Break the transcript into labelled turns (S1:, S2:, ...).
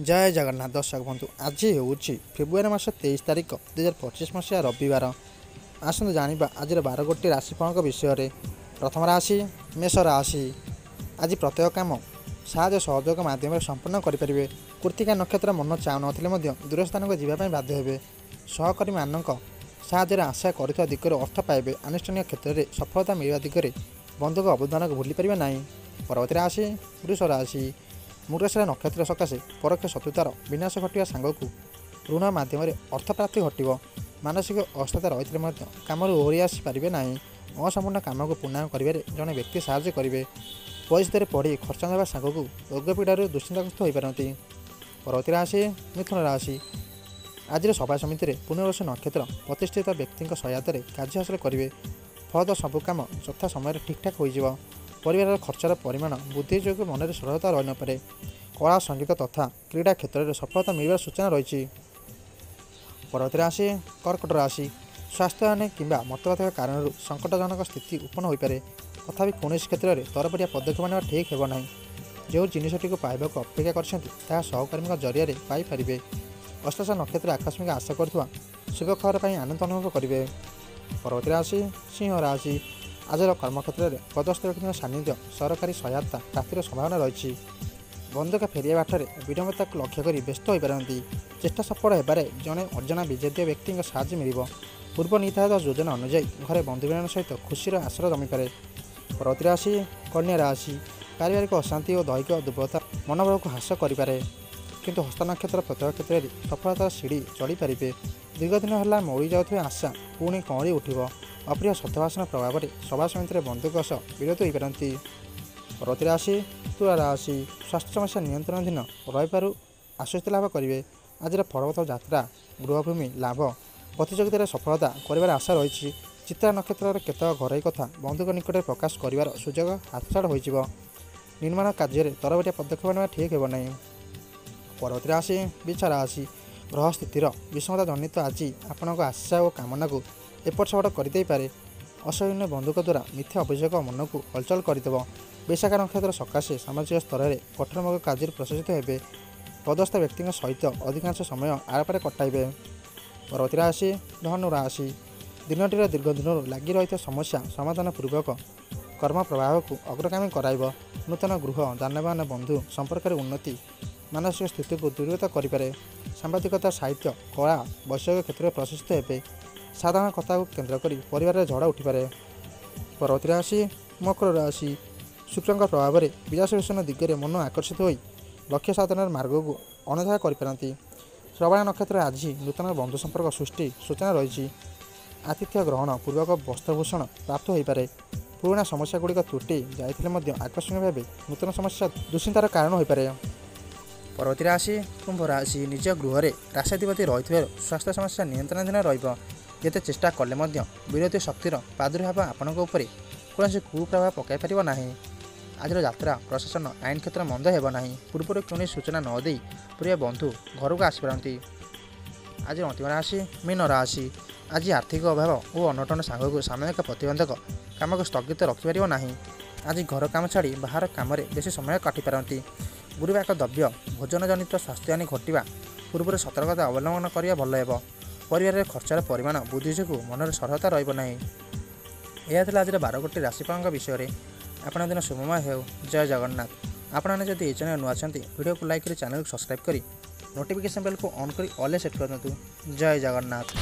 S1: जय जगन्नाथ दर्शक बंधु आज हूँ फेब्रुआरी मास 23 तारिख 2025 मसीहा रविवार। आसतु जाना आज 12 गोटी राशिफल विषय। प्रथम राशि मेष राशि। आज प्रत्येक काम साहय सहयोग मध्यम संपूर्ण करेंगे। कृतिका नक्षत्र मन चाहू ना दूर स्थान को जावाई बाध्य हे। सहकर्मी मान साहय आशा कर दिगरे अर्थ पाइबे। आनुष्ठानिक क्षेत्र में सफलता मिलवा दिगरे बंधुक अवदान को भूली पारे ना। परवर्ती राशि वृष राशि। मृगशिरा नक्षत्र सकाशे परोक्ष शत्रुतार विनाश घटा सांग को ऋण मध्यम अर्थप्राप्ति घटव। मानसिक अस्थिरता रही कम ओहरी आसपारे ना। असंपूर्ण कम को पूर्ण कर जड़े व्यक्ति साहाय्य करेंगे। परिस्थिति पढ़ी खर्च देवा सांग को रोगपीड़ार दुश्चिंताग्रस्त हो पारती। परवर्ती राशि मिथुन राशि। आज सभा समिति में पुनर्वसु नक्षत्र प्रतिष्ठित व्यक्ति सहायता कार्य हासिल करेंगे। फलत सबु कम यथा समय ठीक ठाक हो। परिवार खर्चर परिमाण बुद्धि जो मन में सरलता रही नपे। कला संगीत तथा क्रीड़ा क्षेत्र में सफलता मिलवार सूचना रही। परवर्ती राशि कर्कट राशि। स्वास्थ्य हानि किंबा मतभेद कारण संकटजनक स्थिति उत्पन्न हो पारे। तथापि कौन क्षेत्र में तरबरिया पदक्षेप ना ठीक होना। जो जिनटी को पाइबा अपेक्षा कर सहकर्मी जरिए पाइपर। अष्टादश नक्षत्र आकस्मिक आशा कर शुभ खबर पर आनंद अनुभव करेंगे। परवर्ती राशि सिंह राशि। आज कर्मक्षेत्र में पदस्थ व्यक्ति सानिध्य सरकारी सहायता प्राप्तिर संभावना रही। बंधुक फेरिया बाटर विडंबता को लक्ष्य कर व्यस्त हो पारती। चेष्टा सफल होबार जड़े अर्जना विजेदीय व्यक्ति साहाय्य मिल। पूर्व निर्धारित योजना अनुଯାयी घरे बंधुजन सहित खुशी आश्रय जमीपे। परवर्ती राशि कन्या राशि। पारिवारिक अशांति और दैहिक दुर्बलता मनोभाव को ह्रास करें। किंतु हस्त नक्षत्र प्रत्येक क्षेत्र में सफलतार सीढ़ी चढ़ी पारे। दीर्घ दिन है मौड़ी जाऊँ आशा पुणी कौड़ी उठव। अप्रिय सत्यभाषण प्रभाव में सभा समिति बंधुक सह विरोध हो पारती। परवर्ती राशि तुला राशि। स्वास्थ्य समस्या नियंत्रणाधीन रही आश्वस्ति लाभ करेंगे। आज पर्वत यात्रा गृहभूमि लाभ प्रतियोगितार सफलता कर आशा रही। चित्रा नक्षत्र केतक घरोई कथा बंधुक निकट प्रकाश कर सुजोग हाथछाड़ हो। निर्माण कार्य तरबरिया पदक्षेप ना ठीक होना। परवर्ती राशि वृष राशि। ग्रह स्थितिर विषमता जनित आज आपण आशा और कामना को एपट सेपट करदे। असहनीय बंधुक द्वारा मिथ्या अभियोग मन को हलचल करदेव। विशाखा नक्षत्र सकाशे सामाजिक स्तर में गठनमूलक कार्य प्रशासित होते। पदस्थ व्यक्ति सहित अधिकांश समय आरपारे कटाइबे। परवर्ती राशि धनु राशि। दिनटीर दीर्घ दिन लगी रही समस्या समाधान पूर्वक कर्म प्रभाव को अग्रगामी कराइब। नूतन गृह जानवाहन बंधु संपर्क उन्नति मानसिक स्थिति को दूरीभूत करें। सांबादिकता साहित्य कला वैषयिक क्षेत्र में प्रशिक्षित होते। साधारण कथा को केन्द्र कर परिवार झड़ा उठिपे। परवर्ती राशि मकर राशि। शुक्र प्रभाव में विलासवेषण दिगरे मन आकर्षित हो लक्ष्य साधन मार्ग को अनदेखा करपारती। श्रवण नक्षत्र आज नूतन बंधु संपर्क सृष्टि सूचना रही। आतिथ्य ग्रहण पूर्वक वस्त्रभूषण प्राप्त हो पारे। पुराणा समस्या गुड़िक त्रुटि जाइए आकस्मिक भाव नूतन समस्या दुश्चिंतार कारण हो पारे। परवर्ती राशि कुंभ राशि। निज गृह में राशाधिपति रही स्वास्थ्य समस्या नियंत्रणाधीन रही। जिते चेष्टा कले विरोधी शक्तिर प्रादुर्भाव आपण कौन कुप्रभाव पकड़ पार ना। आज यात्रा प्रशासन आईन क्षेत्र मंद होना। पूर्व कौन सूचना नदे प्रिय बंधु घर को आसपारती। आज अंतिम राशि मीन राशि। आज आर्थिक अभाव और अनटन सांग को सामयिक प्रतिबंधक कम को स्थगित रखिपार ना। आज घर काम छाड़ी बाहर कम बेसी समय काटिपारती। गुरुवार द्रव्य भोजन जनित स्वास्थ्य हानि घटा पूर्व सतर्कता अवलम्बन करने भल हे। परिवार खर्चर परिमाण बुद्धि जो मन में सरलता रहा। यह आज 12 गोटी राशिफल विषय। आपण दिन शुभमय हो। जय जगन्नाथ। आपने जब ये चैनल नुआ वीडियो को लाइक कर चैनल को सब्सक्राइब कर नोटिफिकेशन बेल को ऑन कर ऑल सेट कर दिंतु। जय जगन्नाथ।